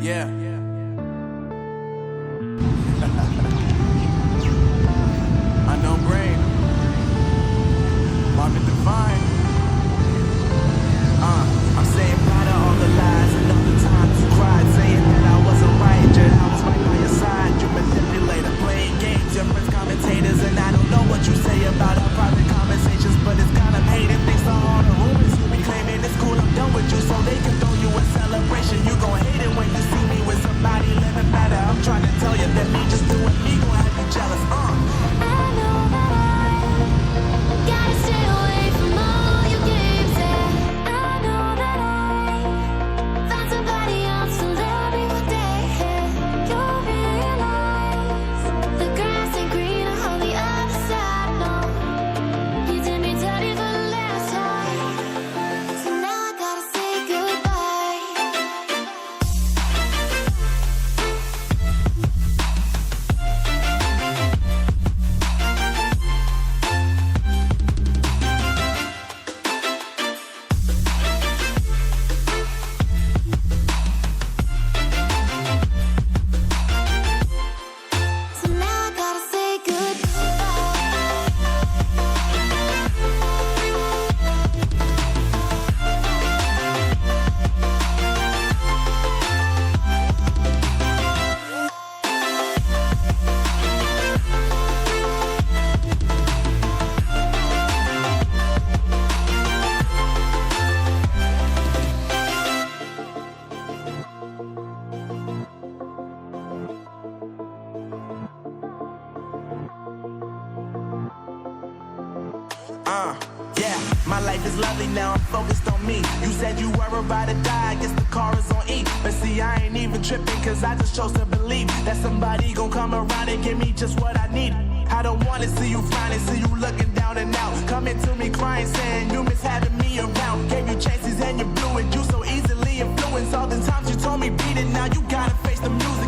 Yeah. Unknown brain. Marvin Divine. I'm saying bye to all the lies and all the times you cried, saying that I wasn't right, yet I was right by your side. You manipulator, playing games, your friends commentators, and I don't know what you say about our private conversations, but it's kind of hating thanks to all the rumors you be claiming. It's cool, I'm done with you, so they can throw you a celebration. You gon' hate it when you see me with somebody living better. I'm trying to tell you that me just doing me gon' have you jealous. I know that I gotta stay away from all your games. Yeah, I know that I found somebody else to love me one day. You'll realize the grass ain't greener on the other side. No, you did me dirty for the last time, so now I gotta say goodbye. So now I gotta say Yeah, my life is lovely now, I'm focused on me. You said you were about to die, I guess the car is on E. But see, I ain't even tripping, cause I just chose to believe that somebody gon' come around and give me just what I need. I don't wanna see you frowning, see you looking down and out, coming to me crying, saying you miss having me around. Gave you chances and you blew it, you so easily influenced. All the times you told me beat it, now you gotta face the music.